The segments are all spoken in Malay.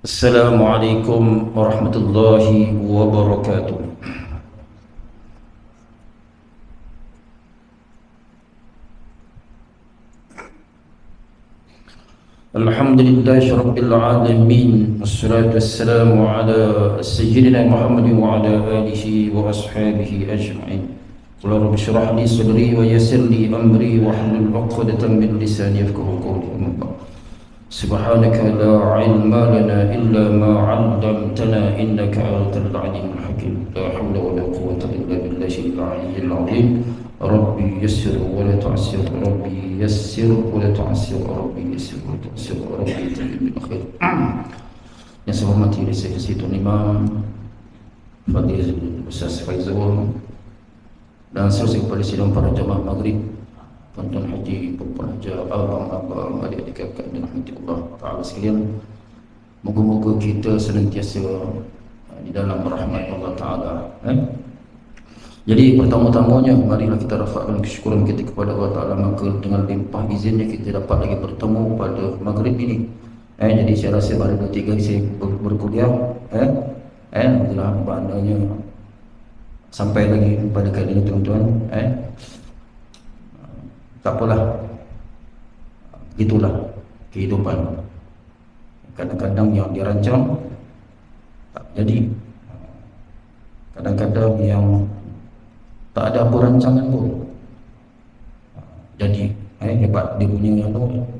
Assalamualaikum warahmatullahi wabarakatuh. Alhamdulillahi rabbil alamin. Wassalatu wassalamu ala sayyidina Muhammadin wa ala alihi wa ashabihi ajma'in. Qul rabbi shrah li sadri wa yassir li amri wa hlul 'uqdatam min lisani yafqahu qawli. Subhanaka la ilma lana illa ma 'allamtana innaka antal 'alimul hakim. La hawla wa la quwwata illa billahi al-'aliyyil 'azim. Rabbi yassir wa la tu'assir, Rabbi yassir wa la tu'assir, Rabbi yassir wa la tu'assir, Rabbi tabil bil khair. Yang saya hormati Sayyid Tuan Imam Fadil Ustaz Faizul dan seluruh kepada sidang para jamaah maghrib, tuan-tuan haji, puan haji, abang-abang, adik-adik kakak dan rahmatullah ta'ala sekalian. Moga-moga kita senantiasa di dalam rahmat Allah Ta'ala. Jadi pertama-tamanya marilah kita rafakkan kesyukuran kita kepada Allah Ta'ala. Maka dengan limpah izinnya kita dapat lagi bertemu pada maghrib ini. Jadi saya rasa baru 2-3 hari saya berkuliah. Alhamdulillah maknanya sampai lagi pada kali ini tuan-tuan. Tak apalah, itulah kehidupan. Kadang-kadang yang dirancang tak jadi, kadang-kadang yang tak ada apa rancangan pun jadi. Hebat dia punya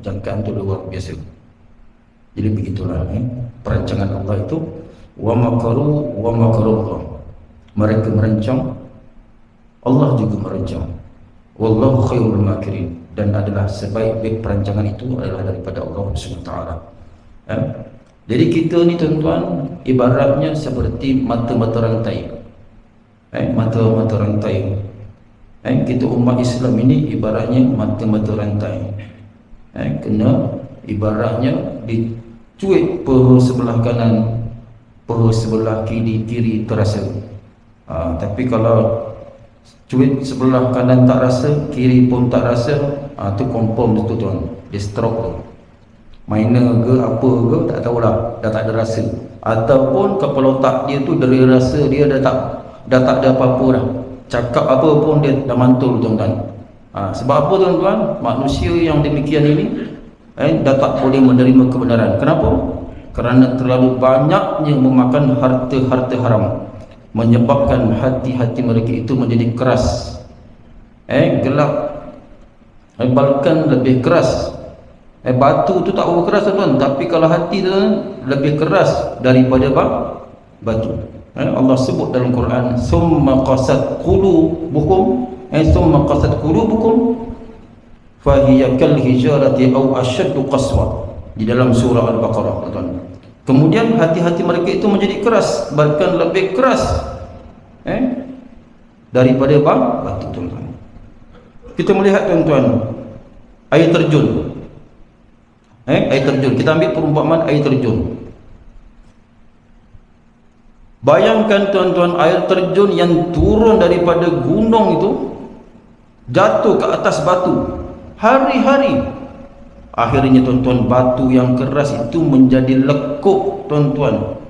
jangkaan tu luar biasa. Jadi begitulah perancangan Allah itu. Wa makaru wa makarullah. Mereka merancang, Allah juga merancang. Wallahu khairul makirin. Dan adalah sebaik-baik perancangan itu adalah daripada Allah SWT. Jadi kita ni tuan-tuan ibaratnya seperti mata-mata rantai. Mata-mata rantai. Kita umat Islam ini ibaratnya mata-mata rantai. Kena ibaratnya dicuit peha sebelah kanan, peha sebelah kiri terasa. Tapi kalau cuit sebelah kanan tak rasa, kiri pun tak rasa, tu confirm tu tuan, dia stroke tu. Minor ke apa ke tak tahulah, dah tak ada rasa. Ataupun kepala otak dia tu dari rasa dia dah tak ada apa-apa dah. Cakap apa pun dia dah mantul tuan-tuan. Sebab apa tuan-tuan? Manusia yang demikian ini dah tak boleh menerima kebenaran. Kenapa? Kerana terlalu banyaknya memakan harta-harta haram, menyebabkan hati-hati mereka itu menjadi keras, gelap, bahkan lebih keras. Batu tu tak berapa keras tuan, tapi kalau hati tu lebih keras daripada batu. Allah sebut dalam Quran, summa qasat qulubukum, summa qasat qulubukum fahiya kal hijarati aw ashaddu qaswa, di dalam surah Al-Baqarah tuan. Kemudian hati-hati mereka itu menjadi keras, bahkan lebih keras daripada batu tuan-tuan. Kita melihat tuan-tuan air terjun. Air terjun, kita ambil perumpamaan air terjun. Bayangkan tuan-tuan, air terjun yang turun daripada gunung itu jatuh ke atas batu hari-hari. Akhirnya tuan-tuan, batu yang keras itu menjadi lekuk tuan-tuan.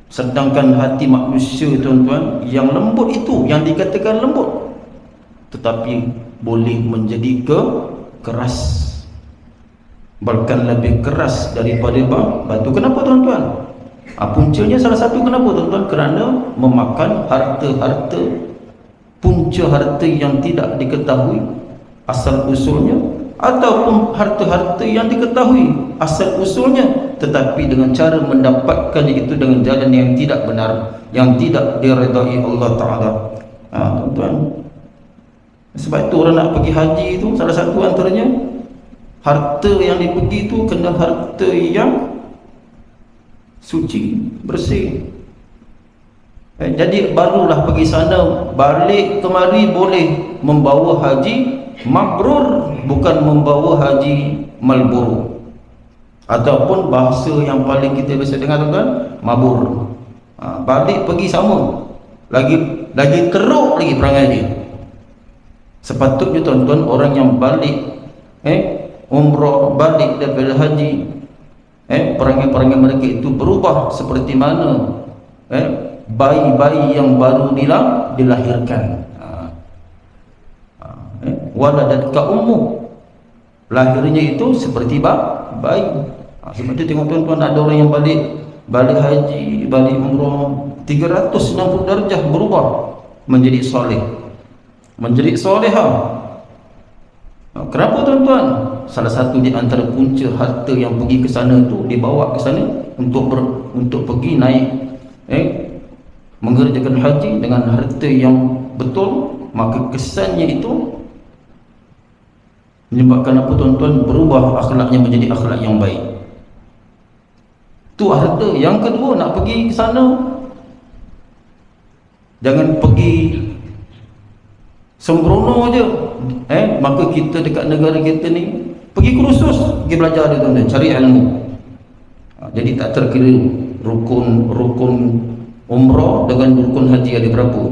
Sedangkan hati manusia tuan-tuan yang lembut itu, yang dikatakan lembut, tetapi boleh menjadi keras, bahkan lebih keras daripada batu. Kenapa tuan-tuan? Puncanya salah satu kenapa tuan-tuan? Kerana memakan harta-harta, punca harta yang tidak diketahui asal usulnya, ataupun harta-harta yang diketahui asal usulnya, tetapi dengan cara mendapatkan itu dengan jalan yang tidak benar, yang tidak diredai Allah Ta'ala. Tuan-tuan, sebab itu orang nak pergi haji itu, salah satu antaranya harta yang dipergi itu kena harta yang suci, bersih. Jadi barulah pergi sana, balik kemari boleh membawa haji mabrur, bukan membawa haji malburu. Ataupun bahasa yang paling kita biasa dengar tuan-tuan, mabur. Balik pergi sama, lagi teruk lagi perangai dia. Sepatutnya tuan-tuan, orang yang balik umrah, balik daripada haji, perangai-perangai mereka itu berubah seperti mana bayi-bayi yang baru dilahirkan. Waladatka ummu, lahirnya itu seperti bayi. Sebab itu tengok tuan-tuan, ada orang yang balik haji, balik umrah 360 darjah berubah menjadi soleh, menjadi soleha. Kenapa tuan-tuan? Salah satu di antara punca harta yang pergi ke sana itu dibawa ke sana untuk pergi naik mengerjakan haji dengan harta yang betul, maka kesannya itu menyebabkan apa tuan-tuan? Berubah akhlaknya menjadi akhlak yang baik. Itu harta. Yang kedua, nak pergi ke sana, jangan pergi sembrono je. Maka kita dekat negara kita ni pergi kursus, pergi belajar dia tuan-tuan, cari ilmu. Jadi tak terkira rukun umrah dengan rukun haji ada berapa.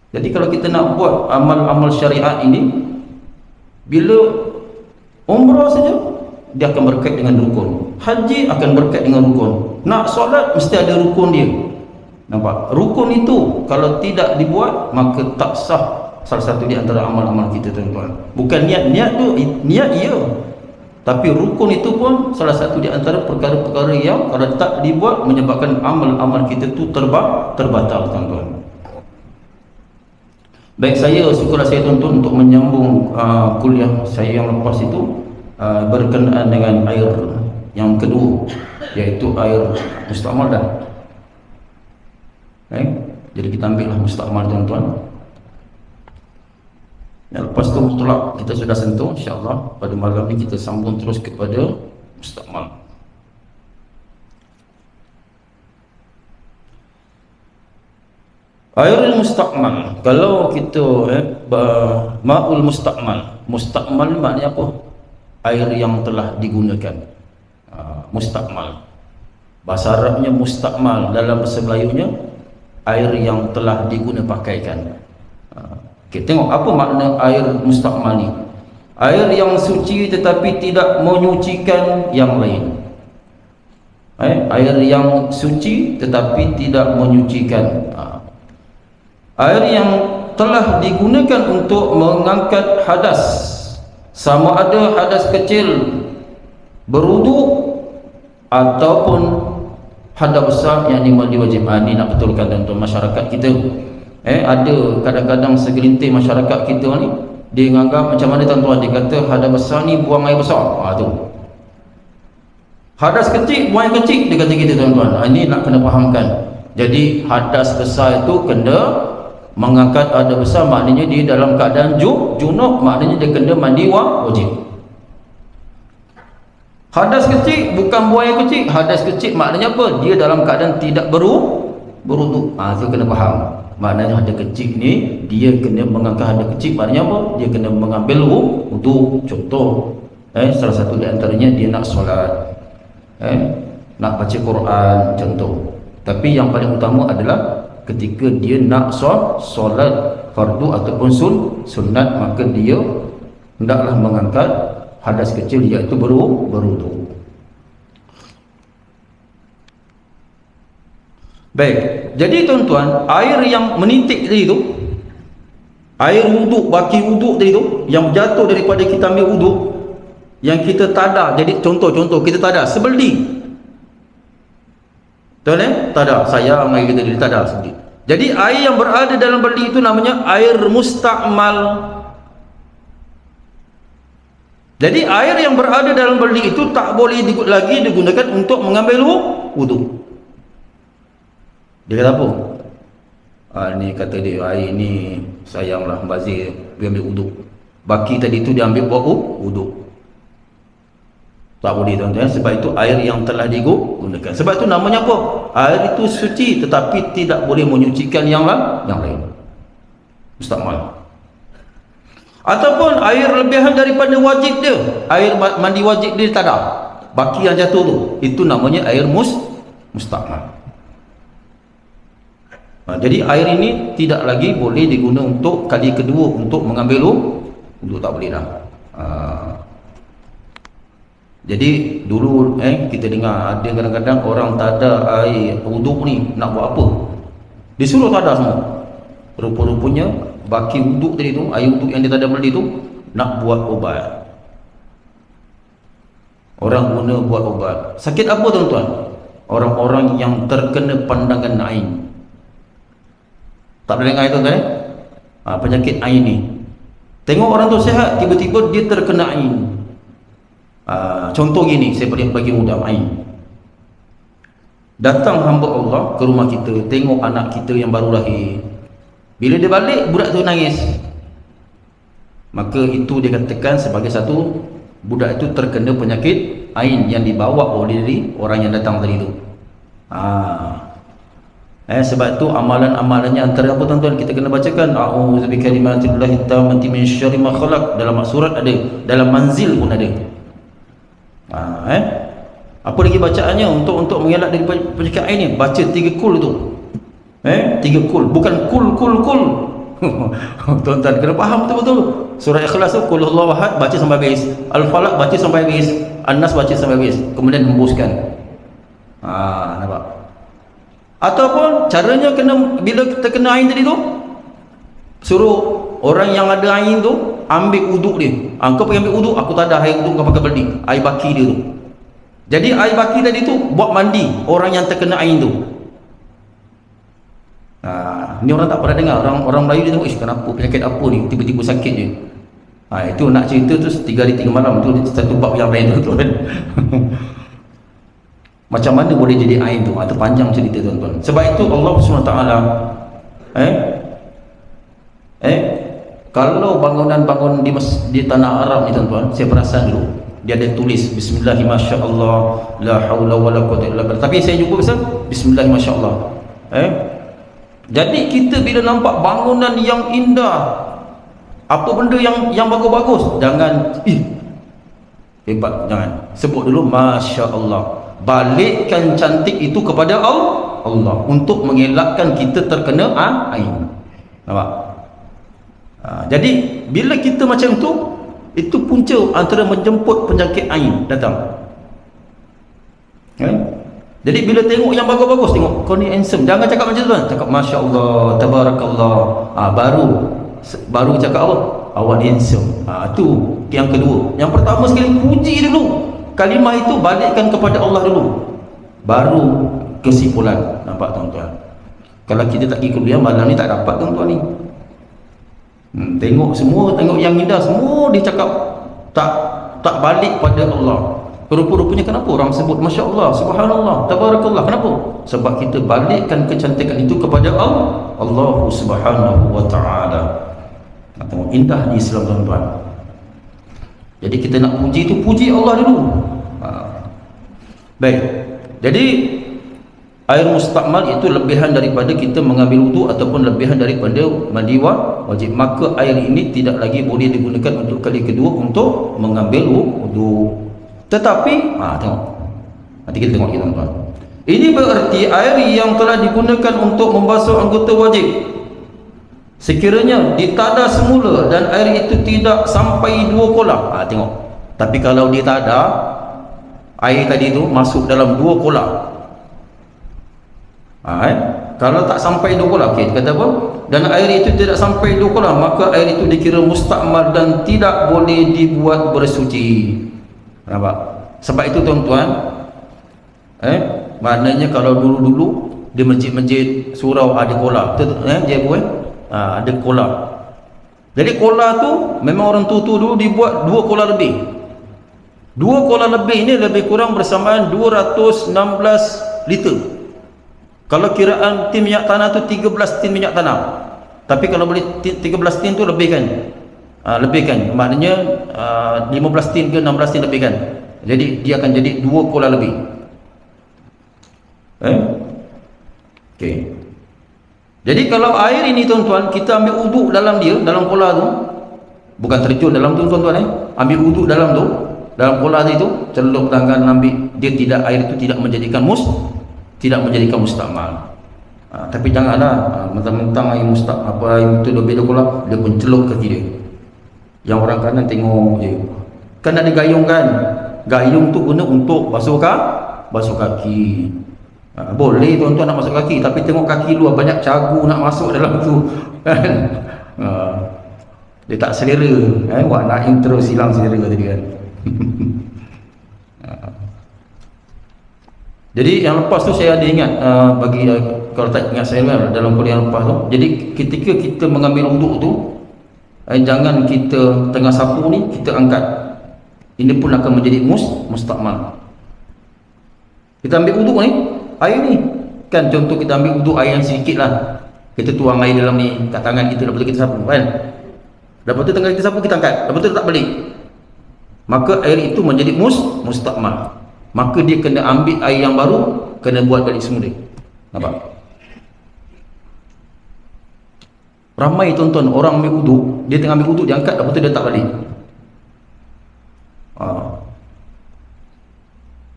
Jadi kalau kita nak buat amal-amal syariat ini, bila umrah saja dia akan berkait dengan rukun, haji akan berkait dengan rukun, nak solat mesti ada rukun dia. Nampak? Rukun itu kalau tidak dibuat maka tak sah salah satu di antara amal-amal kita tuan-tuan. Bukan niat tu, niat iya, tapi rukun itu pun salah satu di antara perkara-perkara yang kalau tak dibuat menyebabkan amal-amal kita tu terbatal tuan-tuan. Baik, saya syukurlah saya tuan-tuan untuk menyambung kuliah saya yang lepas itu berkenaan dengan air yang kedua, iaitu air mustakmal dah. Jadi kita ambillah mustakmal tuan-tuan. Lepas tu mutlak kita sudah sentuh, insya-Allah pada malam ni kita sambung terus kepada mustakmal. Air mustakmal, kalau kita ma'ul mustakmal, mustakmal ni maknanya apa? Air yang telah digunakan. Mustakmal, bahasa Arabnya mustakmal, dalam bahasa Melayunya air yang telah digunakan. Kita tengok apa makna air mustakmal ni. Air yang suci tetapi tidak menyucikan yang lain. Air yang suci tetapi tidak menyucikan. Air yang telah digunakan untuk mengangkat hadas, sama ada hadas kecil berwuduk ataupun hadas besar yang mandi wajib. Ini nak betulkan tuan-tuan masyarakat kita. Ada kadang-kadang segelintir masyarakat kita ni dia menganggap macam mana tuan-tuan, dia kata hadas besar ni buang air besar. Tu hadas kecil buang air kecil, dia kata kita tuan-tuan. Ini nak kena fahamkan. Jadi hadas besar itu kena mengangkat hadas besar, maknanya dia dalam keadaan junub, maknanya dia kena mandi wajib. Hadas kecil bukan buang air kecil, hadas kecil maknanya apa? Dia dalam keadaan tidak berwuduk. Itu kena faham. Maknanya hadas kecil ni dia kena mengangkat hadas kecil, maknanya apa? Dia kena mengambil wuduk. Contoh, salah satu di antaranya dia nak solat, nak baca Quran contoh. Tapi yang paling utama adalah ketika dia nak solat fardu ataupun sunat, maka dia hendaklah mengangkat hadas kecil, iaitu berwuduk. Baik, jadi tuan-tuan, air yang menitik tadi tu, air wuduk, baki wuduk tadi tu, yang jatuh daripada kita ambil wuduk, yang kita tadar. Jadi contoh kita tadar sebeldi, tadar, saya mari kita tadar sedikit. Jadi air yang berada dalam beldi itu namanya air mustakmal. Jadi air yang berada dalam beldi itu tak boleh lagi digunakan untuk mengambil wuduk. Dia kata apa? Ni kata dia, air ni sayanglah membazir, dia ambil wuduk. Baki tadi itu dia ambil buat wuduk. Tak boleh tuan-tuan, sebab itu air yang telah digunakan. Sebab itu namanya apa? Air itu suci tetapi tidak boleh menyucikan yang lain. Mustakmal. Ataupun air lebihan daripada wajib dia, air mandi wajib dia tak ada, baki yang jatuh tu, itu namanya air mustakmal. Jadi air ini tidak lagi boleh digunakan untuk kali kedua untuk mengambil wuduk, tak boleh dah. Jadi dulu kita dengar ada kadang-kadang orang tak ada air wuduk ni, nak buat apa? Disuruh tak ada semua. Rupa-rupanya baki wuduk tadi tu, air wuduk yang dia tak ada tadi tu, nak buat ubat. Orang guna buat ubat. Sakit apa tuan-tuan? Orang-orang yang terkena pandangan ain. Tak boleh dengar itu kan? Penyakit ain ni. Tengok orang tu sihat, tiba-tiba dia terkena ain. Contoh gini, saya bagi mudah ain. Datang hamba Allah ke rumah kita, tengok anak kita yang baru lahir. Bila dia balik, budak tu nangis. Maka itu dikatakan sebagai satu, budak itu terkena penyakit ain yang dibawa oleh orang yang datang tadi tu. Sebab tu amalan-amalannya antara apa tuan-tuan kita kena bacakan, a'udzu bikalimatillahi tammati min syarri ma khalaq. Dalam surat ada, dalam manzil pun ada. Apa lagi bacaannya untuk mengelak dari penyakit ain ni? Baca 3 kul tu. 3 kul, bukan kul. Tuan-tuan kena faham betul-betul. Surah Ikhlas tu qul huwallahu ahad baca sampai habis, Al-Falaq baca sampai habis, An-Nas baca sampai habis, kemudian hembuskan. Nampak? Ataupun caranya kena, bila terkena ain tadi tu, suruh orang yang ada ain tu ambil uduk dia. Kau pergi ambil uduk, aku tak ada air uduk, kau pakai beldi, air baki dia tu. Jadi air baki tadi tu buat mandi orang yang terkena ain tu. Ni orang tak pernah dengar. Orang Melayu dia tengok, kenapa, penyakit apa ni, tiba-tiba sakit je. Itu nak cerita tu 3 hari 3 malam tu, satu bab yang lain tu kan. Macam mana boleh jadi ain tu? Itu panjang cerita tuan-tuan. Sebab itu Allah SWT kalau bangunan-bangunan di tanah Arab ni tuan-tuan, saya perasan dulu dia ada tulis bismillah masyaallah la haula wala quwwata illa billah, tapi saya jumpa pasal bismillah masyaallah. Jadi kita bila nampak bangunan yang indah, apa benda yang bagus-bagus, jangan hebat, jangan sebut dulu masyaallah. Balikkan cantik itu kepada Allah untuk mengelakkan kita terkena ain. Nampak? Jadi bila kita macam tu, itu punca antara menjemput penyakit ain datang. Jadi bila tengok yang bagus-bagus, tengok kau ni handsome, jangan cakap macam tu kan, cakap masya-Allah, tabarakallah. Baru cakap apa? Awak handsome. Tu yang kedua. Yang pertama sekali puji dulu. Kalimah itu balikkan kepada Allah dulu, baru kesimpulan. Nampak tuan-tuan? Kalau kita tak pergi kuliah malam ni tak dapat tuan-tuan ni. Tengok semua, tengok yang indah semua dia cakap tak balik pada Allah. Rupa-rupanya kenapa orang sebut Masya Allah, Subhanallah, Tabarakallah? Kenapa? Sebab kita balikkan kecantikan itu kepada Allah Subhanahu wa ta'ala. Tengok indah di Islam tuan-tuan. Jadi kita nak puji itu, puji Allah dulu. Baik. Jadi air mustakmal itu lebihan daripada kita mengambil wudu ataupun lebihan daripada mandi wajib. Maka air ini tidak lagi boleh digunakan untuk kali kedua untuk mengambil wudu. Tetapi tengok, nanti kita tengok lagi tuan-tuan. Ini bererti air yang telah digunakan untuk membasuh anggota wajib, sekiranya ditada semula dan air itu tidak sampai 2 kolah. Tengok. Tapi kalau dia tak ada, air tadi tu masuk dalam 2 kolah. Kalau tak sampai 2 kolah, okey, kata apa? Dan air itu tidak sampai 2 kolah, maka air itu dikira mustakmal dan tidak boleh dibuat bersuci. Nampak? Sebab itu tuan-tuan, maknanya kalau dulu-dulu di masjid-masjid surau ada kolah, dia buat ada kolah. Jadi kolah tu memang orang tua-tua dulu dibuat 2 kolah lebih. 2 kolah lebih ni lebih kurang bersamaan 216 liter. Kalau kiraan tin minyak tanah tu 13 tin minyak tanah. Tapi kalau boleh 13 tin tu lebihkan. Lebihkan, maknanya 15 tin ke 16 tin lebihkan. Jadi dia akan jadi 2 kolah lebih. Okey. Jadi kalau air ini tuan-tuan, kita ambil uduk dalam dia, dalam kolah tu, bukan terjun dalam tu tuan-tuan, ambil uduk dalam tu, dalam kolah itu, celup tangan ambil, dia tidak, air itu tidak menjadikan mustakmal. Tapi janganlah mentang-mentang air air itu lebih dari kolah, dia pun celup kaki dia. Yang orang kanan tengok je, kan ada gayung kan, Gayung tu guna untuk basuh kaki. Boleh tuan-tuan nak masuk kaki, tapi tengok kaki luar banyak cagu nak masuk dalam tu kan. Dia tak selera, wak Naim terus hilang selera tadi kan. Jadi yang lepas tu saya ada ingat, bagi kalau tak ingat saya dalam kuliah yang lepas tu, jadi ketika kita mengambil wuduk tu, jangan kita tengah sapu ni kita angkat, ini pun akan menjadi mustakmal. Kita ambil wuduk ni, air ni kan, contoh kita ambil wuduk air yang sedikit lah, kita tuang air dalam ni kat tangan kita, lepas tu kita sapu kan, lepas tu tengah kita sapu kita angkat, lepas tu letak balik, maka air itu menjadi mustakmal. Maka dia kena ambil air yang baru, kena buat balik semula. Nampak? Ramai tuan-tuan orang ambil wuduk, dia tengah ambil wuduk, dia angkat, lepas tu dia letak balik.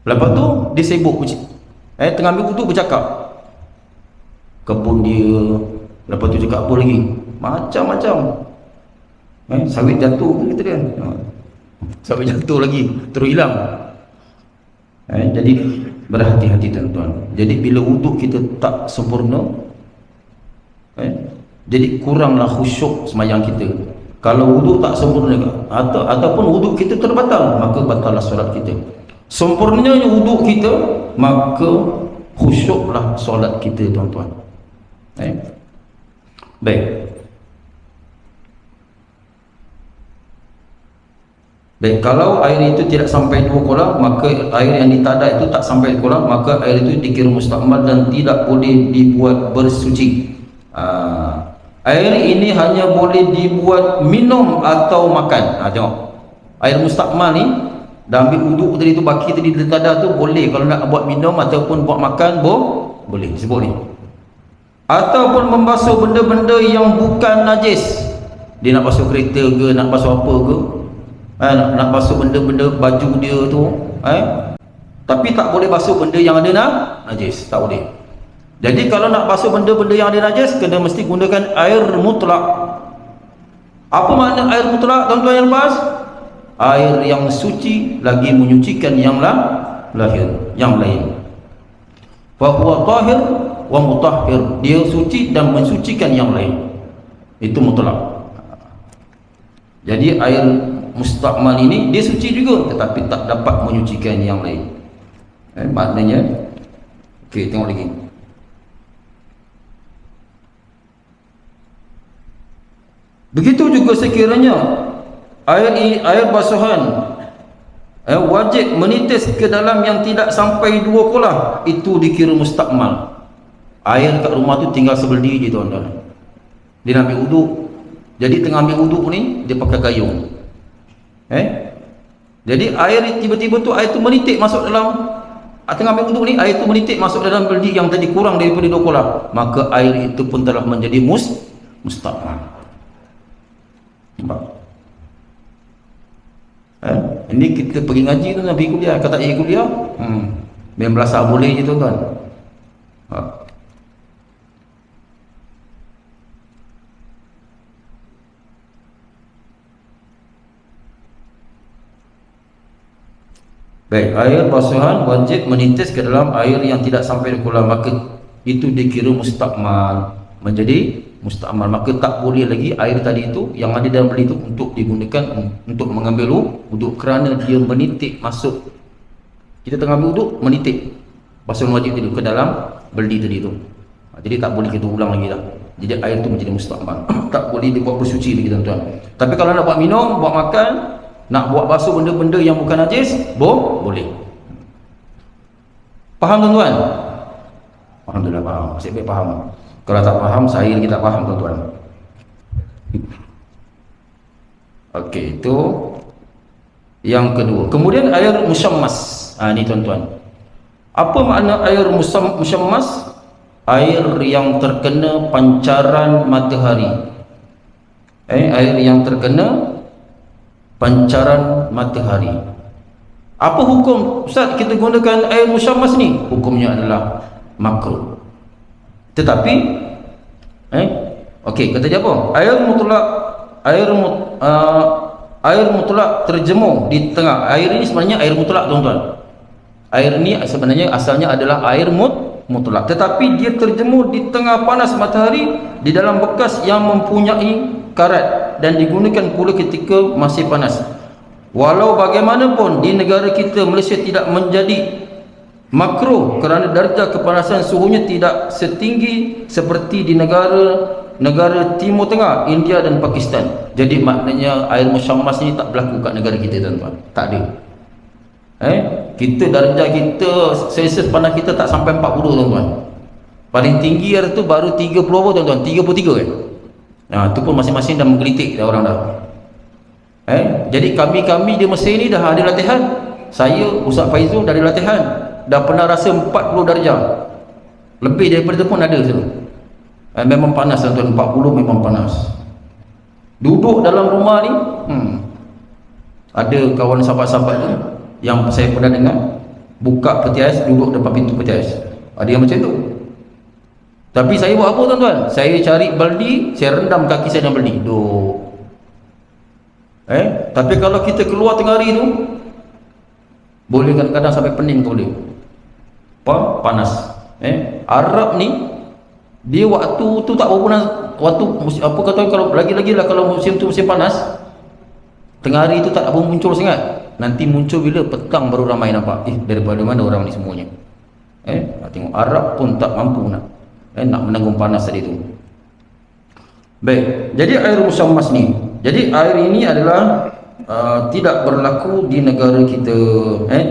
Lepas tu dia sibuk tengah ambil wuduk bercakap, kebun dia, lepas tu cakap apa lagi, macam-macam. Sawit jatuh kita kan, sawit jatuh lagi terus hilang. Jadi berhati-hati tuan-tuan. Jadi bila wuduk kita tak sempurna, jadi kuranglah khusyuk sembahyang kita. Kalau wuduk tak sempurna ataupun wuduk kita terbatal, maka batallah solat kita. Sempurnanya wuduk kita, maka khusyuklah solat kita tuan-tuan. Baik. Baik, kalau air itu tidak sampai 2 kolam, maka air yang ditadak itu tak sampai 2 kolam, maka air itu dikira mustakmal dan tidak boleh dibuat bersuci. Air ini hanya boleh dibuat minum atau makan. Tengok, air mustakmal ni, dah ambil wuduk tadi tu, baki tadi ditadak tu boleh, kalau nak buat minum ataupun buat makan boleh, sebut ni. Ataupun membasuh benda-benda yang bukan najis. Dia nak basuh kereta ke, nak basuh apa ke, nak basuh benda-benda baju dia tu, tapi tak boleh basuh benda yang ada najis, tak boleh. Jadi kalau nak basuh benda-benda yang ada najis, kena mesti gunakan air mutlak. Apa makna air mutlak tuan-tuan yang lepas? Air yang suci lagi menyucikan yang lain. Fa huwa tahir wa mutahhir, dia suci dan mensucikan yang lain, itu mutlak. Jadi air mustakmal ini dia suci juga, tetapi tak dapat menyucikan yang lain. Maknanya, okey, tengok lagi. Begitu juga sekiranya air basuhan wajib menitis ke dalam yang tidak sampai 2 kolah, itu dikira mustakmal. Air kat rumah tu tinggal sebeldi je tuan-tuan. Dia nak ambil wuduk, jadi tengah ambil wuduk ni dia pakai gayung. Jadi air tiba-tiba tu, air tu menitik masuk dalam, tengah ambil wuduk ni, air tu menitik masuk dalam beldi yang tadi kurang daripada 2 kolah, maka air itu pun telah menjadi mustakmal. Nampak? Ini kita pergi ngaji tu, nak pergi kuliah. Kalau tak pergi kuliah, memang belasah boleh je tuan-tuan. Baik, air basuhan wajib menitis ke dalam air yang tidak sampai 2 kolam, maka itu dikira mustakmal, menjadi mustakmal. Maka tak boleh lagi air tadi itu yang ada dalam beldi itu untuk digunakan untuk mengambil wuduk, kerana dia menitik masuk. Kita tengah ambil wuduk, menitik basuhan wajib tadi ke dalam beldi tadi itu. Jadi tak boleh kita ulang lagi dah. Jadi air itu menjadi mustakmal. Tak boleh dibuat bersuci lagi tuan-tuan. Tapi kalau nak buat minum, buat makan, nak buat basuh benda-benda yang bukan najis, boleh. Faham tuan-tuan? Alhamdulillah faham. Asyik baik faham. Kalau tak faham, saya lagi tak faham tuan-tuan. Okey, itu yang kedua. Kemudian air musyammas. Ni tuan-tuan. Apa makna air musyammas? Air yang terkena pancaran matahari. Air yang terkena pancaran matahari. Apa hukum Ustaz kita gunakan air musyammas ni? Hukumnya adalah makruh. Tetapi okey, kata dia apa? Air mutlak, air mutlak terjemur di tengah. Air ini sebenarnya air mutlak, tuan-tuan. Air ini sebenarnya asalnya adalah air mutlak, tetapi dia terjemur di tengah panas matahari di dalam bekas yang mempunyai karat dan digunakan pula ketika masih panas. Walau bagaimanapun di negara kita Malaysia tidak menjadi makruh kerana darjah kepanasan suhunya tidak setinggi seperti di negara Timur Tengah, India dan Pakistan. Jadi maknanya air musyammas ni tak berlaku kat negara kita, tuan-tuan. Tak ada. Kita darjah kita, Celsius panas kita tak sampai 40, tuan-tuan. Paling tinggi hari tu baru 30 apa, tuan-tuan? 33 tu pun masing-masing dah menggelitik dah orang dah. Jadi kami di Mesir ni dah ada latihan. Saya, Ustaz Faizul dah ada latihan. Dah pernah rasa 40 darjah. Lebih daripada tu pun ada tu. Memang panas, tuan-tuan. 40 memang panas. Duduk dalam rumah ni, ada kawan sahabat-sahabat ni yang saya pernah dengar, buka peti ais, duduk depan pintu peti ais. Ada yang macam tu. Tapi saya buat apa, tuan-tuan? Saya cari baldi, saya rendam kaki saya dalam baldi, duduk. Tapi kalau kita keluar tengah hari tu, boleh kadang-kadang sampai pening tu boleh. Panas. Arab ni dia waktu tu tak berapa panas. Waktu apa kata, kalau lagi-lagi lah kalau musim tu musim panas, tengah hari tu tak apa muncul sangat. Nanti muncul bila petang baru ramai nampak. Daripada mana orang ni semuanya? Tengok Arab pun tak mampu nak menanggung panas tadi tu. Baik, jadi air musyammas ni, jadi air ini adalah tidak berlaku di negara kita.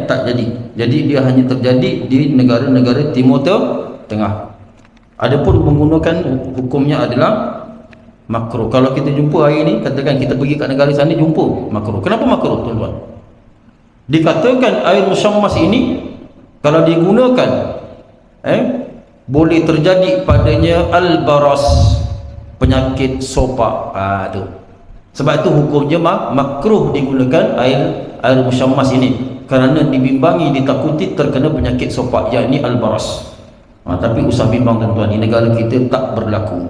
Tak jadi. Jadi dia hanya terjadi di negara-negara Timur Tengah. Adapun menggunakan hukumnya adalah makruh. Kalau kita jumpa air ni, katakan kita pergi kat negara sana jumpa makruh. Kenapa makruh, tuan-tuan? Dikatakan air musyammas ini kalau digunakan boleh terjadi padanya al-baras, penyakit sopak. Tu. Sebab itu hukumnya makruh digunakan air musyammas ini kerana dibimbangi, ditakuti terkena penyakit sopak, yakni al-baras. Tapi usah bimbang, tuan-tuan, di negara kita tak berlaku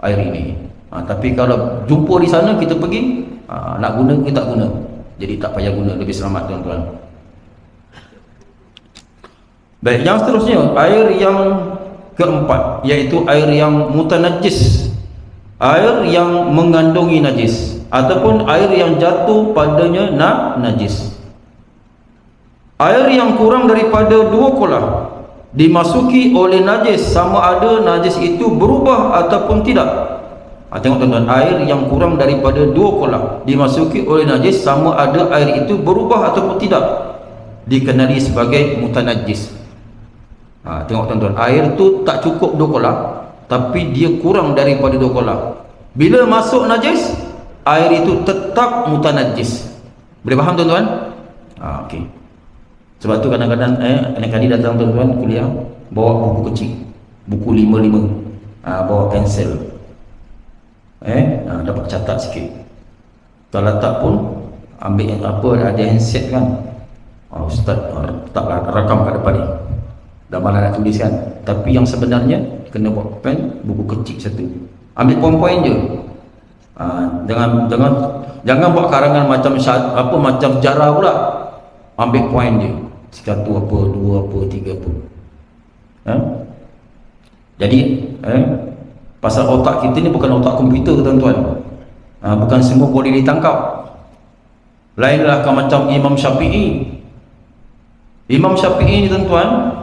air ini. Tapi kalau jumpa di sana, kita pergi, nak guna kita tak guna. Jadi tak payah guna, lebih selamat, tuan-tuan. Baik, yang seterusnya, air yang keempat, iaitu air yang mutanajis, air yang mengandungi najis, ataupun air yang jatuh padanya najis. Air yang kurang daripada 2 kolah dimasuki oleh najis, sama ada najis itu berubah ataupun tidak. Tengok, tuan-tuan, air yang kurang daripada 2 kolah dimasuki oleh najis, sama ada air itu berubah ataupun tidak, dikenali sebagai mutanajis. Tengok, tuan-tuan, air tu tak cukup 2 kolah, tapi dia kurang daripada 2 kolah. Bila masuk najis, air itu tetap mutanajis. Boleh faham, tuan-tuan? Okey. Sebab tu kadang-kadang adik-adik datang, tuan-tuan, kuliah bawa buku kecil, buku 5 bawa pensel, dapat catat sikit. Kalau tak pun ambil ada handset kan, ustaz letaklah rakam kat depan ni, dah malah nak tulis kan. Tapi yang sebenarnya kena buat pen, buku kecil satu, ambil poin-poin je. Jangan buat karangan macam macam sejarah pula. Ambil poin je, 1 apa, 2 apa, 3 apa. Jadi pasal otak kita ni bukan otak komputer, tuan-tuan. Bukan semua boleh ditangkap. Lainlah macam Imam Syafi'i. Imam Syafi'i ni, tuan-tuan,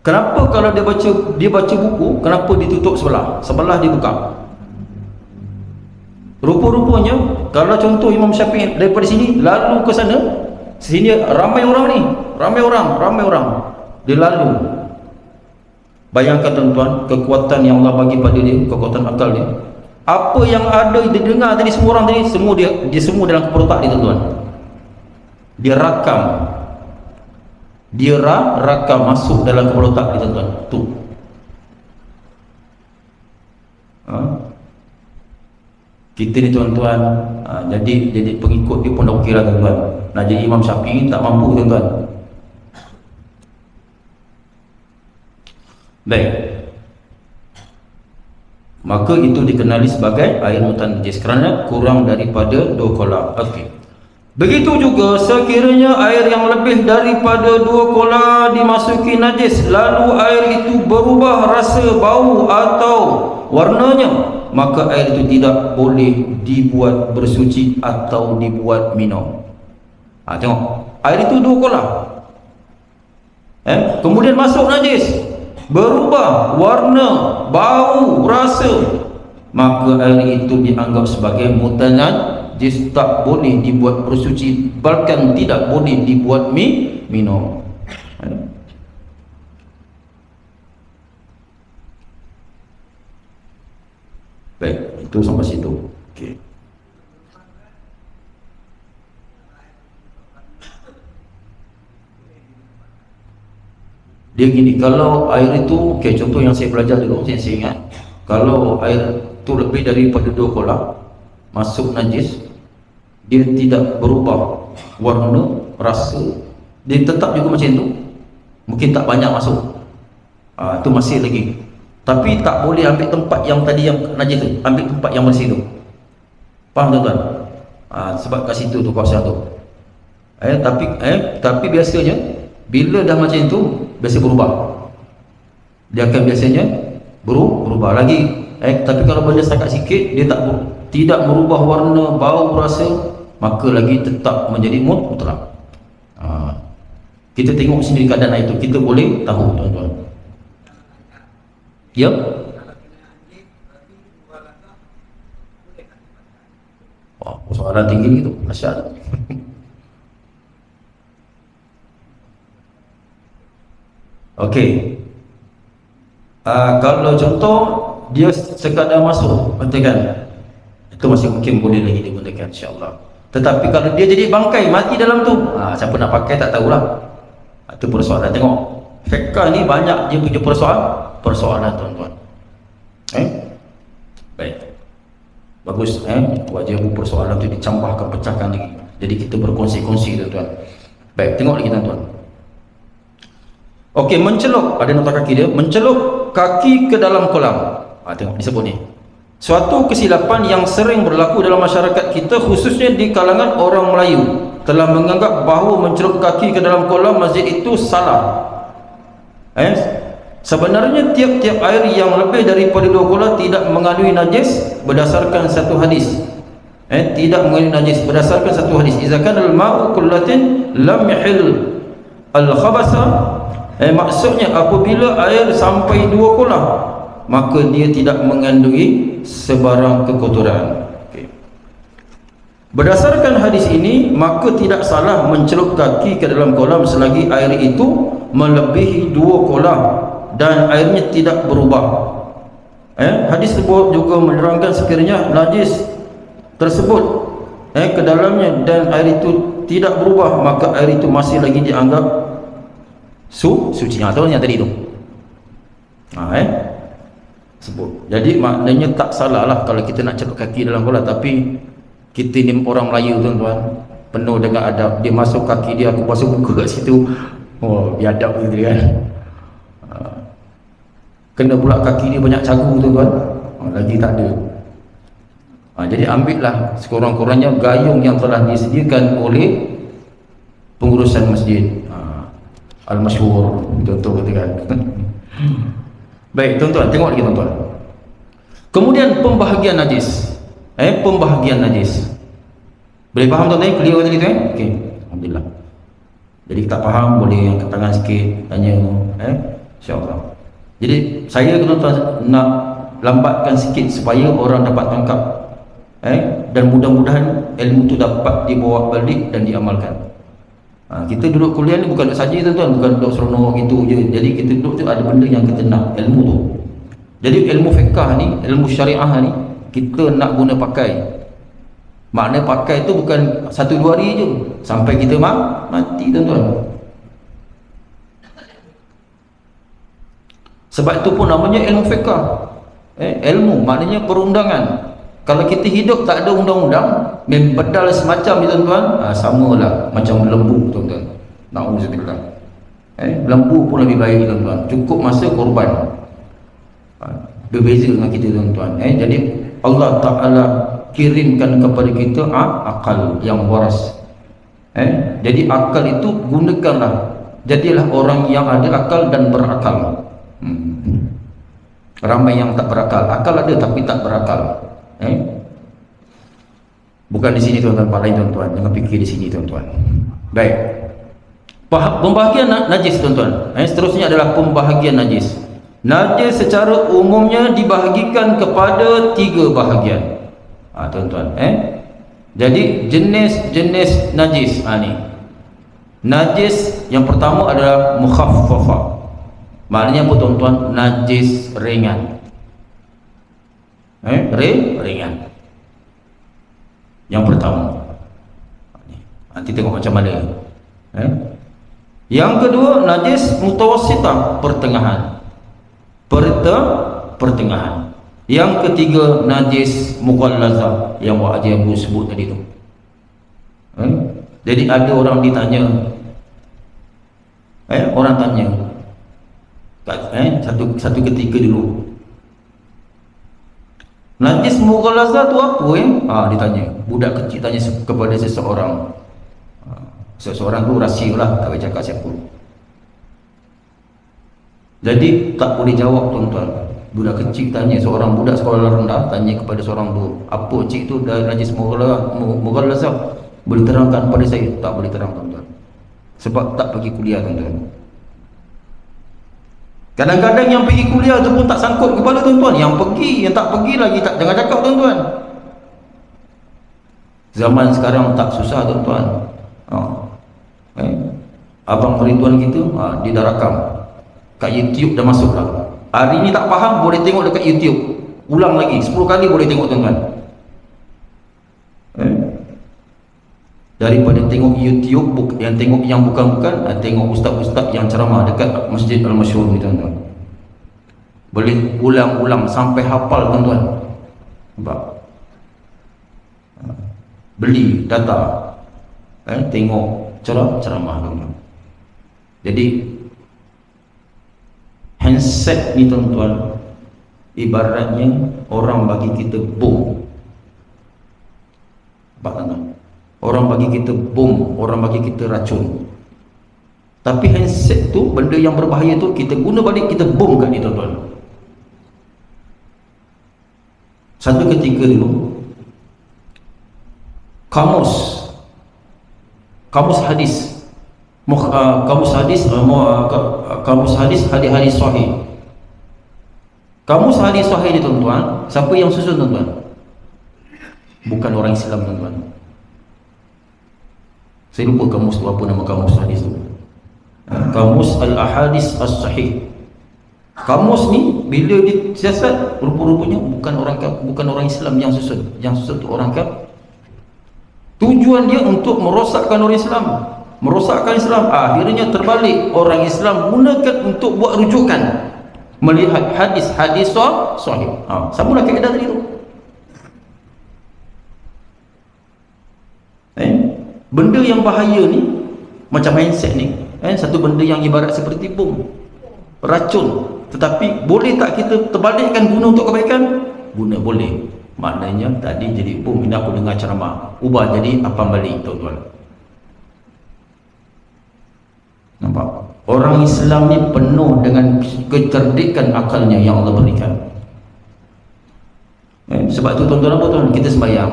kenapa kalau dia baca buku, kenapa ditutup sebelah dibuka? Rupa-rupanya kalau contoh Imam Syafi'i daripada sini lalu ke sana, sini ramai orang dia lalu. Bayangkan, tuan-tuan, kekuatan yang Allah bagi pada dia, kekuatan akal dia. Apa yang ada didengar tadi semua orang tadi, semua dia semua dalam kepala otak dia, tuan-tuan. Dia rakam masuk dalam kepala otak dia, tuan-tuan. Tu. Kita ni, tuan-tuan, jadi pengikut dia pun dah okey lah, tuan-tuan. Nak jadi Imam Syafi'i tak mampu, tuan-tuan. Baik. maka itu dikenali sebagai air mutan najis kerana kurang daripada 2 kolah. Okey. Begitu juga sekiranya air yang lebih daripada 2 kolah dimasuki najis, lalu air itu berubah rasa, bau atau warnanya, maka air itu tidak boleh dibuat bersuci atau dibuat minum. Tengok, air itu 2 kolah, kemudian masuk najis, berubah warna, bau, rasa, maka air itu dianggap sebagai mutan najis, tak boleh dibuat bersuci, bahkan tidak boleh dibuat minum. Baik, itu sampai situ. Okey. Dia gini, kalau air itu, okey, contoh yang saya belajar dulu, saya ingat, kalau air itu lebih daripada 2 kolah masuk najis, dia tidak berubah warna, rasa, dia tetap juga macam itu, mungkin tak banyak masuk, itu masih lagi. Tapi tak boleh ambil tempat yang tadi yang najis tu, ambil tempat yang bersih tu. Faham tuan-tuan? Sebab kat situ tu kawasan tu. Tapi biasanya bila dah macam itu, biasa berubah. Dia akan biasanya berubah lagi. Tapi kalau benda setakat sikit, dia tidak merubah warna, bau, rasa, maka lagi tetap menjadi mutlak. Kita tengok sendiri keadaan air itu, kita boleh tahu tuan-tuan. Ya. Soalan tinggi gitu, dahsyat. Okey. Kalau contoh dia sekadar masuk, betul kan? Itu masih mungkin boleh lagi digunakan, insya-Allah. Tetapi kalau dia jadi bangkai, mati dalam tu, siapa nak pakai tak tahulah. Itu persoalan. Tengok, fiqh ni banyak dia punya persoalan tuan-tuan. Baik. Bagus, wajib persoalan tu dicambahkan, pecahkan lagi. Jadi kita berkongsi-kongsi tuan-tuan. Baik, tengok lagi tuan-tuan. Okey, mencelup, ada nota kaki dia, mencelup kaki ke dalam kolam. Tengok disebut ni. Suatu kesilapan yang sering berlaku dalam masyarakat kita, khususnya di kalangan orang Melayu, telah menganggap bahawa mencelup kaki ke dalam kolam masjid itu salah. Sebenarnya tiap-tiap air yang lebih daripada 2 kolah tidak mengandungi najis berdasarkan satu hadis. Tidak mengandungi najis berdasarkan satu hadis. Idza kana al-ma'u kullatin lam yahil al-khabasa. Maksudnya apabila air sampai 2 kolah, maka dia tidak mengandungi sebarang kekotoran. Berdasarkan hadis ini, maka tidak salah mencelup kaki ke dalam kolam selagi air itu melebihi 2 kolah dan airnya tidak berubah. Hadis tersebut juga menerangkan sekiranya najis tersebut ke dalamnya dan air itu tidak berubah, maka air itu masih lagi dianggap suci. Tahu yang tadi tu. Sebut. Jadi maknanya tak salah lah kalau kita nak celup kaki dalam kolam, tapi kita ni orang Melayu tuan-tuan, penuh dengan adab. Dia masuk kaki dia, aku basuh muka kat situ, biadab gitu kan. Kena pula kaki dia banyak cagu tuan-tuan, lagi tak ada. Jadi ambillah sekurang-kurangnya gayung yang telah disediakan oleh pengurusan masjid, Al-Masyhur, contoh kata kan. Baik tuan-tuan, tengok lagi tuan-tuan. Kemudian pembahagian najis. Pembahagian najis. Boleh faham tuan-tuan? Clear tadi tu okey, alhamdulillah. Jadi kita faham, boleh angkat tangan sikit, tanya, insya-Allah. Jadi saya tuan-tuan nak lambatkan sikit supaya orang dapat tangkap, dan mudah-mudahan ilmu tu dapat dibawa balik dan diamalkan. Kita duduk kuliah ni bukan duduk saja tuan-tuan, bukan duduk seronok gitu je. Jadi kita duduk tu ada benda yang kita nak, ilmu tu. Jadi ilmu fiqh ni, ilmu syariah ni kita nak guna pakai. Makna pakai tu bukan 1-2 hari je sampai kita mati tuan-tuan. Sebab itu pun namanya ilmu fiqh. Ilmu maknanya perundangan. Kalau kita hidup tak ada undang-undang, membedal semacam ni tuan-tuan, samalah macam lembu tuan-tuan. Na'udzubillah. Lembu pun lebih baik tuan-tuan. Cukup masa korban. berbeza dengan kita tuan-tuan. Jadi Allah Ta'ala kirimkan kepada kita akal yang waras. Jadi akal itu gunakanlah, jadilah orang yang ada akal dan berakal. Ramai yang tak berakal, akal ada tapi tak berakal. Bukan di sini tuan-tuan, Pak lain tuan-tuan, jangan fikir di sini tuan-tuan. Baik, pembahagian najis tuan-tuan. Seterusnya adalah pembahagian najis. Najis secara umumnya dibahagikan kepada 3 bahagian. Tuan-tuan, jadi jenis-jenis najis. Ni najis yang pertama adalah mukhaffafah. Maknanya apa tuan-tuan? Najis ringan. Ringan. Yang pertama. Nanti tengok macam mana. Yang kedua, najis mutawassitah, pertengahan. Pertengahan. Yang ketiga, najis mughallazah, yang Wak Haji Abu sebut tadi tu. Jadi ada orang ditanya, orang tanya, satu ketika dulu, najis mughallazah tu apa? Ditanya, budak kecil tanya kepada seseorang. Seseorang tu rahsia lah, tak boleh cakap siapa. Jadi tak boleh jawab tuan-tuan. Budak kecil tanya, seorang budak sekolah rendah tanya kepada seorang tu, apa cik tu dah najis mughallazah? Boleh terangkan pada saya? Tak boleh terang tuan-tuan, sebab tak pergi kuliah tuan-tuan. Kadang-kadang yang pergi kuliah tu pun tak sangkut kepala tuan-tuan. Yang pergi, yang tak pergi lagi tak, jangan cakap tuan-tuan. Zaman sekarang tak susah tuan-tuan. Abang Ridwan kita dia dah rakam kat YouTube, dah masuk dah. Hari ni tak faham, boleh tengok dekat YouTube, ulang lagi 10 kali boleh tengok tuan-tuan. Daripada tengok YouTube yang tengok yang bukan-bukan, tengok ustaz-ustaz yang ceramah dekat Masjid Al-Masyhur ni tuan-tuan. Boleh ulang-ulang sampai hafal tuan-tuan. Nampak? Beli data, tengok ceramah tuan-tuan. Jadi handset ni tuan-tuan, ibaratnya orang bagi kita bom. Nampak tuan-tuan? Orang bagi kita bom, orang bagi kita racun. Tapi handset tu, benda yang berbahaya tu, kita guna balik, kita bom kat dia tuan-tuan. Satu ketika dulu, kamus hadis hadis sahih. Kamus hadis sahih ni tuan-tuan, siapa yang susun tuan-tuan? Bukan orang Islam tuan-tuan. Saya lupa kamus tu apa nama kamus hadis tu. Kamus al-ahadis as-sahih. Kamus ni bila disiasat, rupa-rupanya bukan orang Islam yang susun. Yang susun tu orang kafir. Tujuan dia untuk merosakkan orang Islam, merosakkan Islam. Akhirnya terbalik, orang Islam gunakan untuk buat rujukan, melihat hadis-hadis sahih. Sambunglah kaedah tadi tu. Benda yang bahaya ni macam handset ni, satu benda yang ibarat seperti bom, racun. Tetapi boleh tak kita terbalikkan guna untuk kebaikan? Guna boleh. Maknanya tadi jadi bom, ini aku dengar ceramah, ubah jadi apa balik tuan-tuan. Nampak? Orang Islam ni penuh dengan kecerdikan akalnya yang Allah berikan. Sebab tu tuan-tuan apa tuan? Kita sembahyang,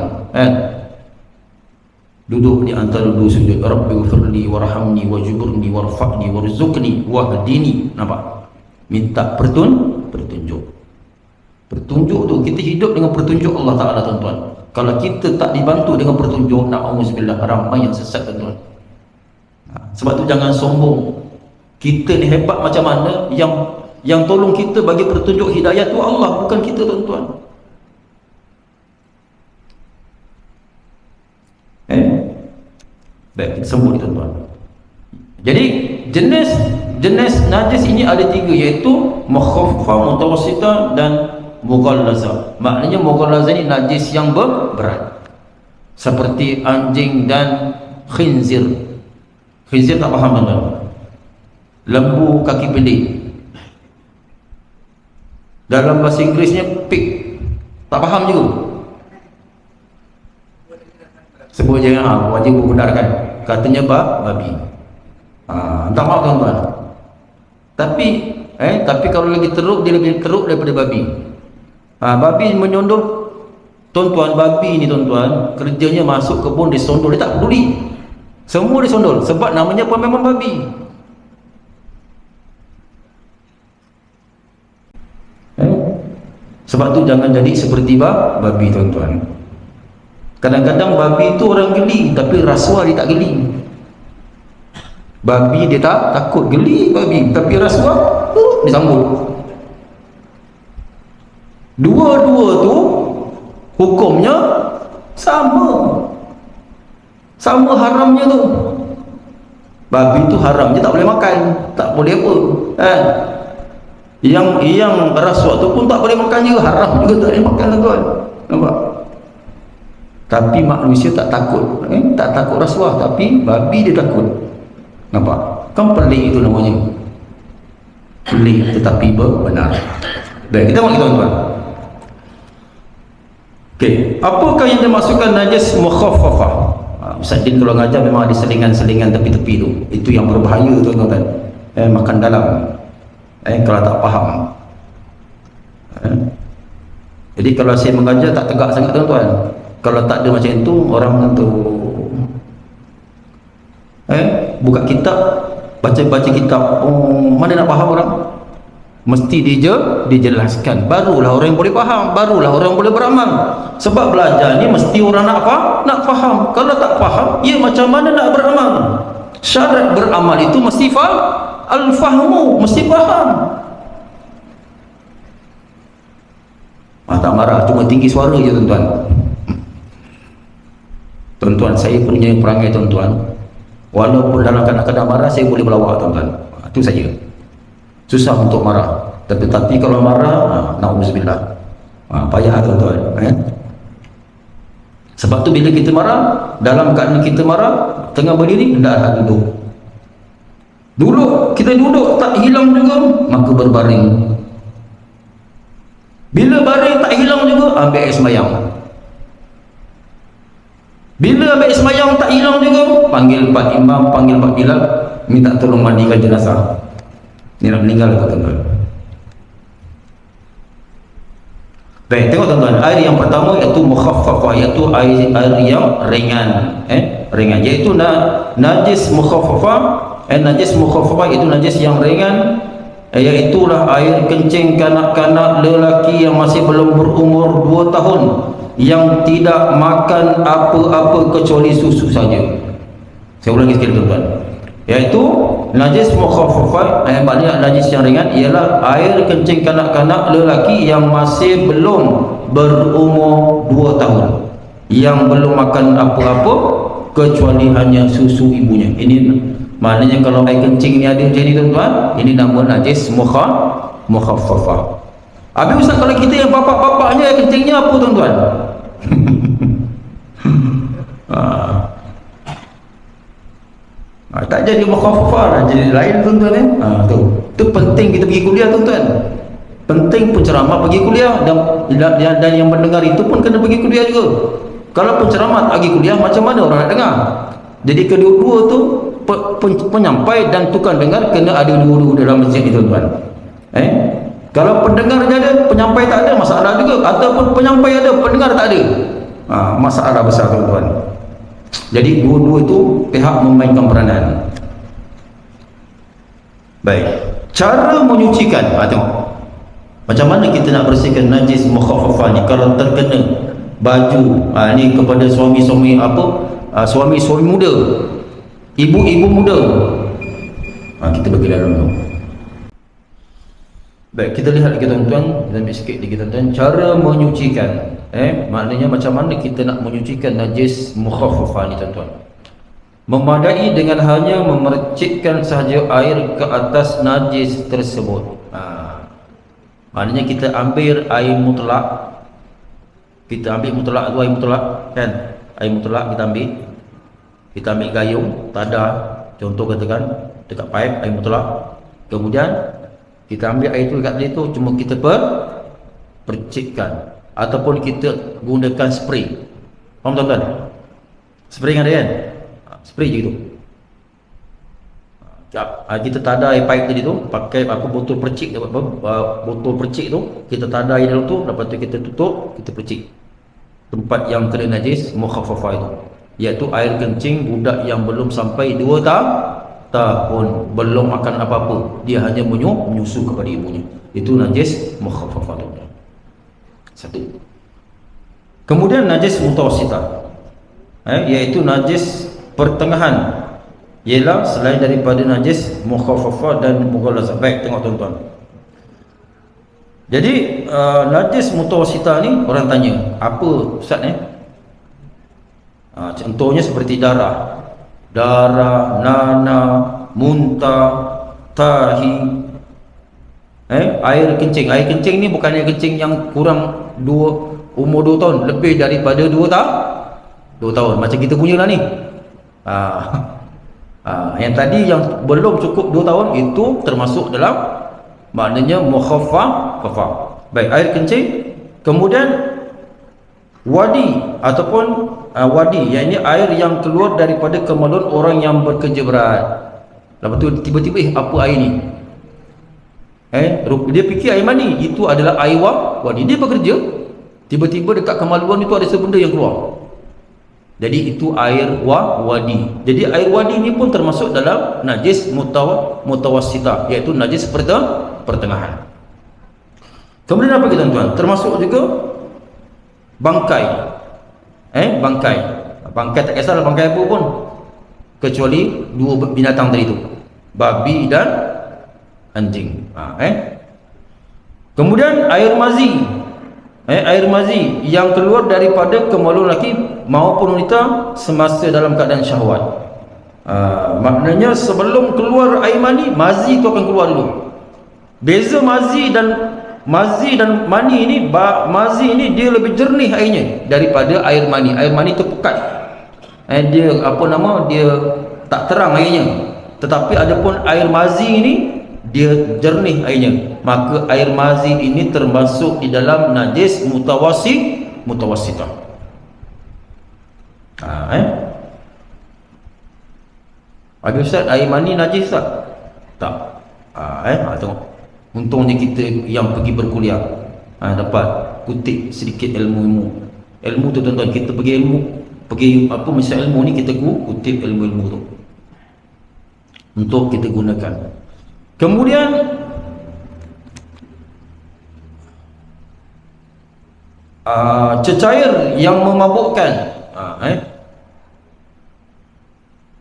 duduk di antara dua sujud, Rabbighfirli warhamni wajburni warfa'ni warzuqni wahdini. Nampak? Minta petunjuk. Petunjuk tu, kita hidup dengan petunjuk Allah Ta'ala tuan-tuan. Kalau kita tak dibantu dengan petunjuk, na'udzubillah, ramai yang sesat tuan-tuan. Sebab tu jangan sombong. Kita ni hebat macam mana, yang tolong kita bagi petunjuk hidayah tu Allah, bukan kita tuan-tuan. Baik, kita sambung tuan-tuan. Jadi jenis najis ini ada 3, iaitu mukhaffafah, mutawassitah dan mughallazah. Maknanya mughallazah ini najis yang berat, seperti anjing dan khinzir. Khinzir tak faham tuan-tuan? Lembu kaki pendek. Dalam bahasa Inggerisnya pig. Tak faham juga. Sebut je wajib membenarkan. Katanya babi. Tak maaf tuan-tuan. Tapi kalau lagi teruk, dia lebih teruk daripada babi. Babi menyondol. Tuan-tuan, babi ni tuan-tuan, kerjanya masuk kebun disondol, dia tak peduli. Semua disondol sebab namanya pun memang babi. Sebab tu jangan jadi seperti babi tuan-tuan. Kadang-kadang babi tu orang geli, tapi rasuah dia tak geli. Babi dia takut geli babi, tapi rasuah disambut. Dua-dua tu hukumnya sama haramnya tu. Babi tu haramnya tak boleh makan, tak boleh apa yang rasuah tu pun tak boleh makan juga, haram juga tak boleh makan tuan. Nampak? Tapi manusia tak takut tak takut rasuah, tapi babi dia takut. Nampak? Kan pelik itu namanya, pelik tetapi benar. Baik, kita tengok tuan-tuan. Okey, apakah yang dimaksudkan najis mukhaffafah? Ustaz Din kalau ngajar memang ada selingan-selingan tepi-tepi tu. Itu yang berbahaya tuan-tuan. Makan dalam. Kalau tak faham. Jadi kalau saya mengajar tak tegak sangat tuan-tuan. Kalau tak ada macam itu, orang tentu buka kitab, baca kitab, mana nak faham orang? Mesti dijelaskan, barulah orang yang boleh faham, barulah orang boleh beramal. Sebab belajar ni mesti orang nak faham. Kalau tak faham, ya macam mana nak beramal? Syarat beramal itu mesti faham, al-fahmu, mesti faham. Tak marah, cuma tinggi suara je tuan-tuan. Tuan-tuan, saya punya perangai tuan-tuan, walaupun dalam keadaan marah saya boleh melawak tuan-tuan. Itu saja. Susah untuk marah, tapi kalau marah, na'udzubillah, payah tuan-tuan. Sebab tu bila kita marah, dalam keadaan kita marah, tengah berdiri, hendaklah duduk. Kita duduk tak hilang juga, maka berbaring. Bila baring tak hilang juga, ambil air semayang. Bila ambil air semayang tak hilang juga, panggil Pak Imam, panggil Pak Bilal, minta tolong mandikan jenazah. Ni nak meninggal tuan-tuan. Baik, tengok tuan-tuan, air yang pertama iaitu mukhaffafah, iaitu air yang ringan, ringan, iaitu najis mukhaffafah. Najis mukhaffafah itu najis yang ringan, iaitulah air kencing kanak-kanak lelaki yang masih belum berumur 2 tahun, yang tidak makan apa-apa kecuali susu saja. Saya ulangi sekali tuan-tuan, iaitu najis mukhaffafah, maknanya najis yang ringan ialah air kencing kanak-kanak lelaki yang masih belum berumur 2 tahun, yang belum makan apa-apa kecuali hanya susu ibunya. Ini maknanya kalau air kencing ni ada macam ni tuan-tuan, ini nama najis mukhaffafah. Habis Ustaz, kalau kita yang bapak-bapaknya air kencingnya apa tuan-tuan? Tak jadi mukhaffafah, jadi lain tuan-tuan. Tu penting kita pergi kuliah tuan-tuan. Penting penceramah pergi kuliah, dan yang mendengar itu pun kena pergi kuliah juga. Kalau penceramah tak pergi kuliah, macam mana orang nak dengar? Jadi kedua-dua tu, penyampai dan tukang dengar kena ada dua-dua dalam masjid ni tuan-tuan. Kalau pendengar je ada, penyampai tak ada, masalah juga. Ataupun penyampai ada, pendengar tak ada, masalah besar tuan-tuan. Jadi dua-dua itu pihak memainkan peranan. Baik, cara menyucikan, tengok macam mana kita nak bersihkan najis mukhaffafah ni kalau terkena baju. Ni kepada suami-suami suami-suami muda, ibu-ibu muda. Kita bagi dalam dulu. Baik, kita lihat lagi tuan-tuan, kita ambil sikit lagi tuan-tuan, cara menyucikan. Maknanya macam mana kita nak menyucikan najis mukhaffafah ni tuan-tuan. Memadai dengan hanya memercikkan sahaja air ke atas najis tersebut. Maknanya kita ambil air mutlak. Kita ambil mutlak tu, air mutlak kan. Air mutlak kita ambil gayung, tadah, contoh katakan dekat pipe air mutlak. Kemudian kita ambil air tu dekat situ, cuma kita percikkan, ataupun kita gunakan spray. Faham tuan-tuan? Spray ada kan? Spray je gitu. Kita tadai pipe tadi tu, pakai apa, botol percik, botol percik tu kita tadai dalam tu, lepas tu kita tutup, kita percik tempat yang kena najis mukhaffafah itu, iaitu air kencing budak yang belum sampai 2 tahun, belum makan apa-apa, dia hanya menyusu kepada ibunya, itu najis mukhaffafah tu. Satu. Kemudian najis mutawassitah, iaitu najis pertengahan, ialah selain daripada najis mukhaffafah dan mughalazah. Baik, tengok tuan-tuan. Jadi najis mutawassitah ni orang tanya, apa ustaz ni? Contohnya seperti darah, nanah, muntah, tahi, air kencing. Air kencing ni bukan air kencing yang kurang umur 2 tahun, lebih daripada 2 tahun, macam kita punya lah ni. Yang tadi yang belum cukup 2 tahun itu termasuk dalam maknanya mukhaffafah. Baik, air kencing. Kemudian wadi ataupun wadi, iaitu air yang keluar daripada kemaluan orang yang bekerja berat. Lepas tu tiba-tiba apa air ni? Dia fikir air mani, itu adalah air wadi. Dia bekerja, tiba-tiba dekat kemaluan itu ada sebenda yang keluar. Jadi itu air wadi. Jadi air wadi ni pun termasuk dalam najis mutawassitah, iaitu najis pertengahan. Kemudian apa kita tuan? Termasuk juga bangkai. Bangkai tak kisahlah bangkai apa pun, kecuali 2 binatang tadi tu, babi dan anjing. Kemudian air mazi. Air mazi yang keluar daripada kemaluan lelaki maupun wanita semasa dalam keadaan syahwat. Maknanya sebelum keluar air mani, mazi itu akan keluar dulu. Beza mazi dan mani ini, mazi ini dia lebih jernih airnya daripada air mani. Air mani itu pekat, dia dia tak terang airnya. Tetapi adapun air mazi ini dia jernih airnya, maka air mazi ini termasuk di dalam najis mutawassitah. Habis ustaz, air mani najis tak? Tengok, untungnya kita yang pergi berkuliah, dapat kutip sedikit ilmu tu tuan-tuan. Kita pergi masa ilmu ni, kita kutip ilmu tu untuk kita gunakan. Kemudian cecair yang memabukkan.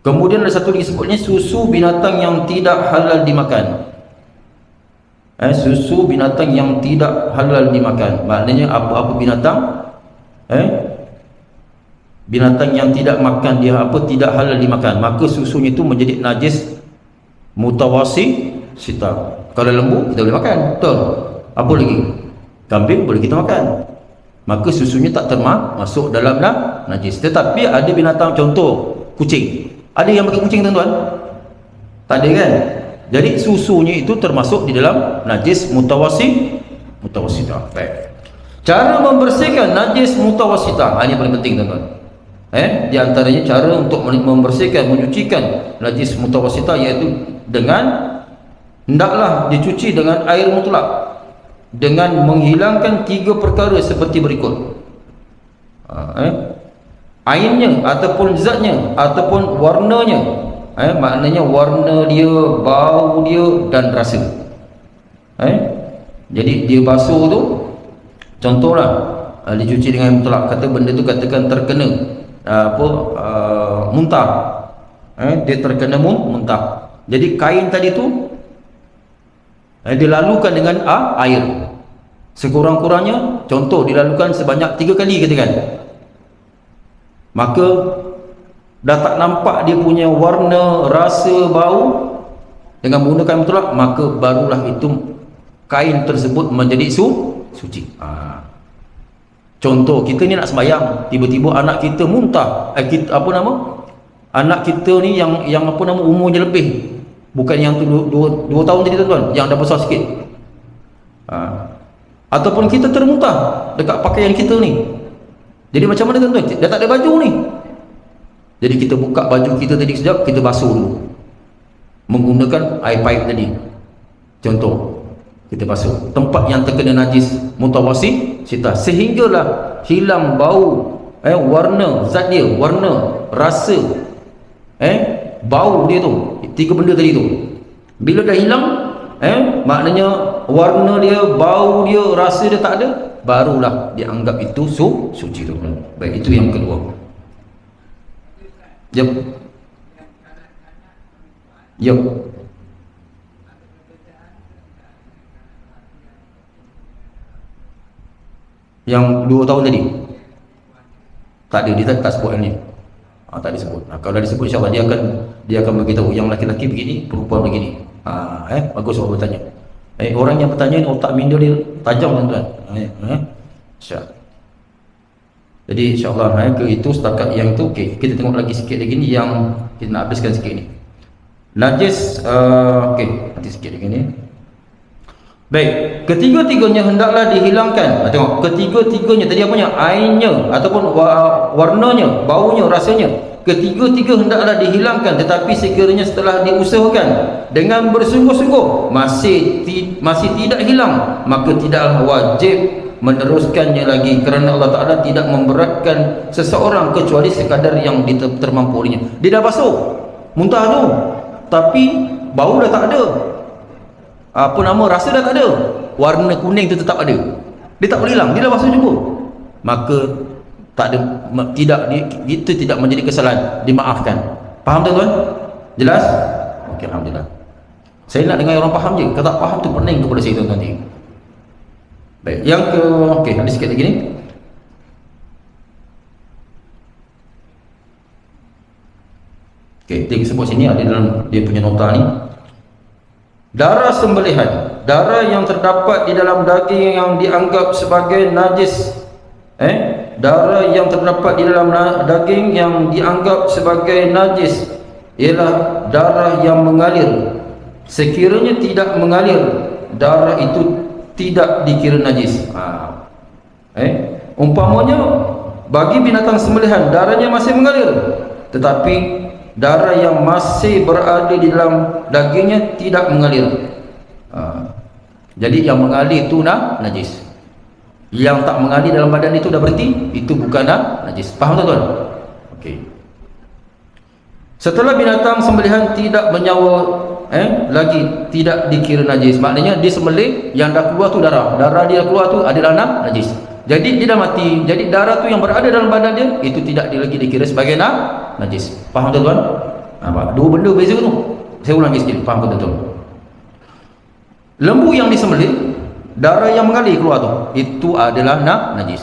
Kemudian ada satu lagi sebutnya susu binatang yang tidak halal dimakan. Susu binatang yang tidak halal dimakan, maknanya apa-apa binatang binatang yang tidak makan dia tidak halal dimakan, maka susunya itu menjadi najis mutawassitah. Kalau lembu kita boleh makan, betul. Apa lagi? Kambing boleh kita makan, maka susunya tak termasuk dalam najis. Tetapi ada binatang, contoh kucing. Ada yang makan kucing tuan-tuan? Tak ada kan? Jadi susunya itu termasuk di dalam najis mutawassitah. Baik. Cara membersihkan najis mutawassitah, ini paling penting tuan-tuan. Di antaranya cara untuk membersihkan, menyucikan najis mutawassitah, iaitu dengan hendaklah dicuci dengan air mutlak dengan menghilangkan 3 perkara seperti berikut. Ainnya ataupun zatnya ataupun warnanya, maknanya warna dia, bau dia dan rasa. Jadi dia basuh tu, contohlah dicuci dengan mutlak, kata benda tu katakan terkena muntah, dia terkena muntah. Jadi kain tadi tu dilalukan dengan air sekurang-kurangnya, contoh dilalukan sebanyak 3 kali katakan, maka dah tak nampak dia punya warna, rasa, bau dengan menggunakan mutlak, maka barulah itu kain tersebut menjadi suci. Contoh, kita ni nak sembahyang, tiba-tiba anak kita muntah, anak kita ni yang umurnya lebih, bukan yang tu 2 tahun tadi tuan-tuan, yang dah besar sikit. ataupun kita termuntah dekat pakaian kita ni. Jadi macam mana tuan-tuan? Dah tak ada baju ni. Jadi kita buka baju kita tadi sekejap, kita basuh dulu menggunakan air pipe tadi. Contoh, kita basuh tempat yang terkena najis mutawassitah sehinggalah hilang bau, warna zat dia, warna, rasa, bau dia tu, tiga benda tadi tu. Bila dah hilang, maknanya warna dia, bau dia, rasa dia tak ada, barulah dianggap itu suci tu. Baik, itu yang kedua. Jom. Jom. Yang 2 tahun tadi tak ada, dia tak sebut ni. Tak disebut. Kalau disebut, insyaAllah dia akan beritahu yang laki-laki begini, perempuan begini. Bagus orang bertanya. Orang yang bertanya ni otak minda dia tajam, tuan-tuan. Jadi insyaAllah itu setakat yang itu. Okay, kita tengok lagi sikit lagi ni yang kita nak habiskan sikit ni. Najis, nanti sikit lagi ni. Baik, ketiga-tiganya hendaklah dihilangkan. Tengok, ketiga-tiganya tadi apanya? Airnya ataupun warnanya, baunya, rasanya. Ketiga-tiga hendaklah dihilangkan, tetapi sekiranya setelah diusahakan dengan bersungguh-sungguh masih tidak hilang, maka tidaklah wajib meneruskannya lagi, kerana Allah Ta'ala tidak memberatkan seseorang kecuali sekadar yang termampu olehnya. Dia dah basuh, muntah tu, tapi bau dah tak ada, rasa dah tak ada, warna kuning tu tetap ada, dia tak boleh hilang, dia dah basuh juga, maka tak ada, itu tidak menjadi kesalahan, dimaafkan. Faham tuan-tuan? Jelas? Okey, alhamdulillah. Saya nak dengar orang faham je, kalau tak faham tu pening kepada saya tuan-tuan nanti. Baik, yang ada sikit lagi ni. Dia sebut sini, ada dalam dia punya nota ni. Darah sembelihan, darah yang terdapat di dalam daging yang dianggap sebagai najis, darah yang terdapat di dalam daging yang dianggap sebagai najis ialah darah yang mengalir. Sekiranya tidak mengalir, darah itu tidak dikira najis. Umpamanya bagi binatang sembelihan darahnya masih mengalir, tetapi darah yang masih berada di dalam dagingnya tidak mengalir. Jadi yang mengalir itu najis. Yang tak mengalir dalam badan itu dah berhenti, itu bukan najis. Faham tuan-tuan? Okey. Setelah binatang sembelihan tidak menyawa lagi tidak dikira najis, maknanya dia sembelih, yang dah keluar tu darah dia keluar tu adalah najis. Jadi dia dah mati, jadi darah tu yang berada dalam badan dia itu tidak lagi dikira sebagai najis. Faham tuan-tuan? Dua benda beza tu. Saya ulangi sikit, faham tuan-tuan? Lembu yang disembelih, darah yang mengalir keluar tu, itu adalah najis.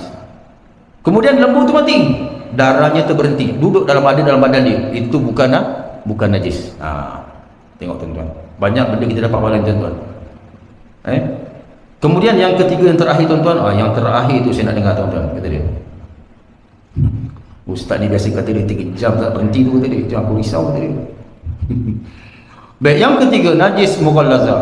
Kemudian lembu tu mati, darahnya terberhenti, duduk dalam badan dia, itu bukan najis. Tengok tuan-tuan, banyak benda kita dapat pahala tuan-tuan. Kemudian yang ketiga, yang terakhir tuan-tuan, yang terakhir itu saya nak dengar tuan-tuan, kata dia. Ustaz ni biasa kata dia 3 jam tak berhenti tu, kata dia. Jangan aku risau, kata dia. Baik, yang ketiga, najis mughallazah,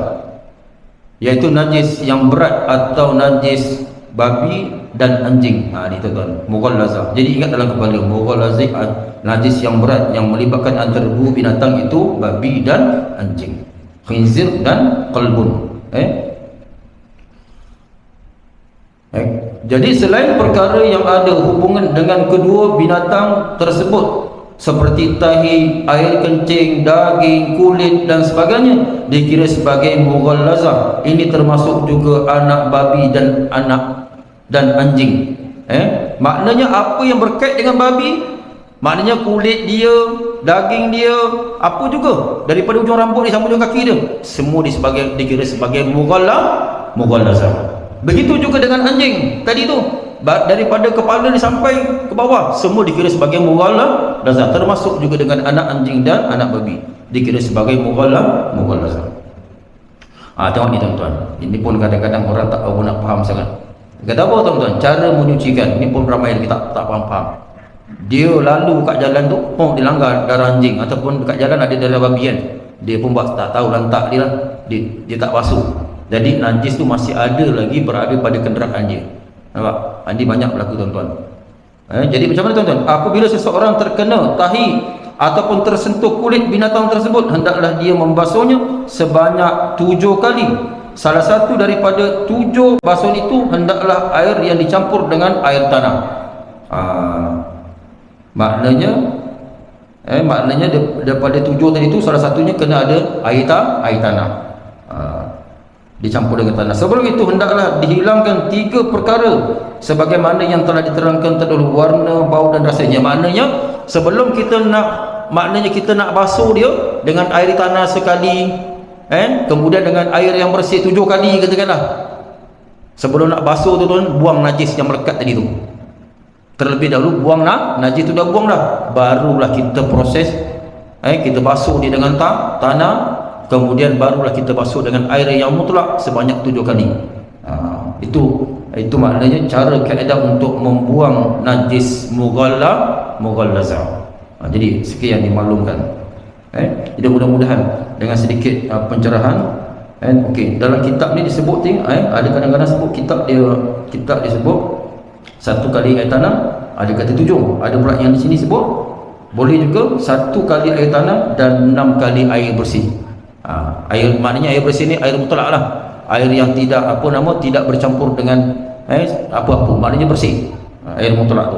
iaitu najis yang berat atau najis babi dan anjing. Ni tuan-tuan, mughallazah. Jadi ingat dalam kepala, mughallazah najis yang berat yang melibatkan antara dua binatang itu babi dan anjing, khinzir dan qalbun. Jadi selain perkara yang ada hubungan dengan kedua binatang tersebut seperti tahi, air kencing, daging, kulit dan sebagainya, dikira sebagai mughallazah. Ini termasuk juga anak babi dan anjing. Maknanya apa yang berkait dengan babi, maknanya kulit dia, daging dia, apa juga daripada ujung rambut dia sampai ujung kaki dia, semua dikira sebagai mughallazah. Begitu juga dengan anjing tadi tu, daripada kepala dia sampai ke bawah, semua dikira sebagai mughallazah. Termasuk juga dengan anak anjing dan anak babi, dikira sebagai mughallazah. Tengok ni tuan-tuan, ini pun kadang-kadang orang tak tahu nak faham sangat. Kata apa tuan-tuan? Cara menyucikan, ini pun ramai kita tak faham. Dia lalu kat jalan tu, dia langgar darah anjing, ataupun dekat jalan ada darah babi kan, dia pun tak tahu lantak dia lah, dia tak basuh. Jadi najis tu masih ada lagi berada pada kenderaan dia. Nampak? Ini banyak berlaku tuan-tuan. Jadi macam mana tuan-tuan? Apabila seseorang terkena tahi ataupun tersentuh kulit binatang tersebut, hendaklah dia membasuhnya sebanyak 7 kali. Salah satu daripada 7 basuhan itu hendaklah air yang dicampur dengan air tanah. Maknanya daripada 7 tadi itu salah satunya kena ada air tanah. Dicampur dengan tanah. Sebelum itu hendaklah dihilangkan 3 perkara sebagaimana yang telah diterangkan terdahulu, warna, bau dan rasanya. Maknanya sebelum kita nak basuh dia dengan air tanah sekali, kemudian dengan air yang bersih 7 kali katakanlah. Sebelum nak basuh tu tuan, buang najis yang melekat tadi tu. Terlebih dahulu buang najis tu dah buang dah, barulah kita proses kita basuh dia dengan tanah. Kemudian barulah kita basuh dengan air yang mutlak sebanyak 7 kali. Itu maknanya cara kaedah untuk membuang najis mughallazah. Jadi sekian dimaklumkan. Jadi mudah-mudahan dengan sedikit pencerahan. Okey, dalam kitab ni disebut ada kadang-kadang sebut kitab disebut 1 kali air tanah, ada kata 7. Ada pula yang di sini sebut boleh juga 1 kali air tanah dan 6 kali air bersih. Air maknanya air bersih ni air mutlak lah, air yang tidak tidak bercampur dengan apa-apa, maknanya bersih, air mutlak tu.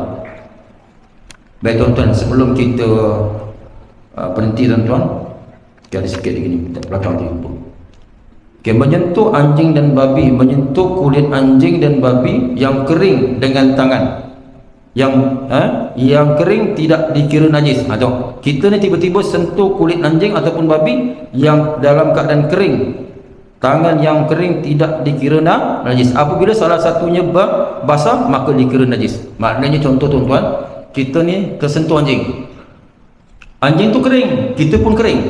Baik tuan-tuan, sebelum kita berhenti tuan-tuan, ada sikit lagi ni kita belakang tu. Okay, menyentuh anjing dan babi, menyentuh kulit anjing dan babi yang kering dengan tangan yang kering tidak dikira najis. Kita ni tiba-tiba sentuh kulit anjing ataupun babi yang dalam keadaan kering, tangan yang kering tidak dikira najis. Apabila salah satunya basah maka dikira najis. Maknanya contoh tuan-tuan, kita ni tersentuh anjing tu kering, kita pun kering,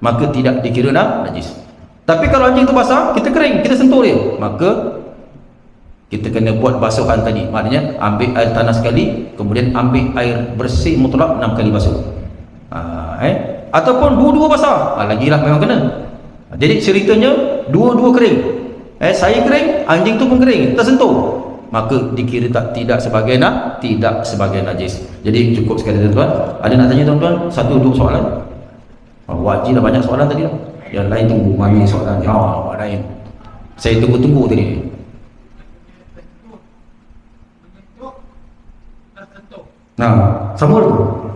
maka tidak dikira najis. Tapi kalau anjing tu basah, kita kering, kita sentuh dia, maka kita kena buat basuhan tadi. Maknanya ambil air tanah sekali, kemudian ambil air bersih mutlak 6 kali basuh. Ataupun dua-dua basah, lagilah memang kena. Jadi ceritanya dua-dua kering, saya kering, anjing tu pun kering, tersentuh, maka dikira tidak sebagai najis. Jadi cukup sekali tuan-tuan. Ada nak tanya tuan-tuan 1-2 soalan? Wajib lah, banyak soalan tadi lah. Yang lain tunggu mana soalan lain. Saya tunggu tadi. Sama dulu.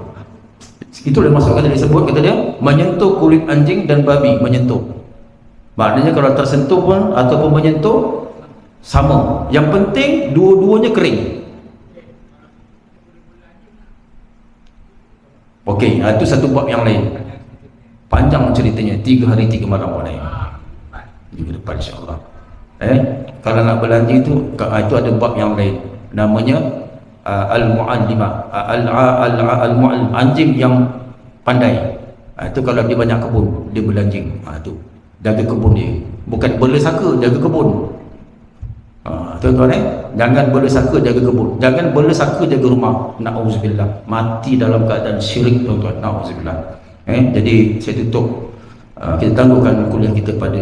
Itu dia masuk kata disebut, kata dia menyentuh kulit anjing dan babi, menyentuh. Maknanya kalau tersentuh pun ataupun menyentuh sama. Yang penting dua-duanya kering. Okey, itu satu bab yang lain. Panjang ceritanya, 3 hari 3 malam lain. Minggu depan insya-Allah. Kalau nak berlanjut itu ada bab yang lain. Namanya al-muallimah, al-muallim, anjing yang pandai. Itu kalau dia banyak kebun, dia berlanjing. Itu jaga kebun dia, bukan bela saka, jaga kebun. Tuan-tuan, jangan bela saka, jaga kebun. Jangan bela saka, jaga rumah. Na'udzubillah, mati dalam keadaan syirik tuan-tuan. Na'udzubillah. Jadi saya tutup, kita tangguhkan kuliah kita pada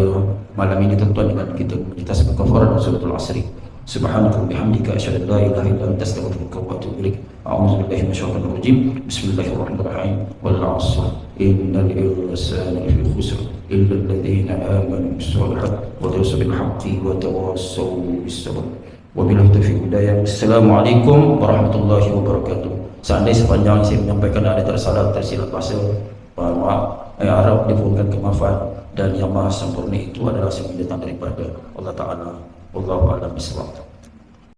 malam ini tuan-tuan dengan kita sebut kafarat suratul asri. Subhanaka bihamdika asyhadu an la ilaha illa anta astaghfiruka wa atubu ilaik. A'udzu billahi minasyaitonir rajim. Bismillahirrahmanirrahim. Wal 'asr innal insana lafi khusr illa alladhina amanu bis-solihati wa tawassaw bil haqqi wa tawassaw bis sabr. Wabillahi taufiq hidayah. Assalamualaikum warahmatullahi wabarakatuh. Seandainya sepanjang saya menyampaikan ada tersalah tersilap bahasa, maaf, harap diberikan kemaafan, dan yang maha sempurna itu adalah yang datang daripada Allah Ta'ala. Wallahu a'lam bishawab.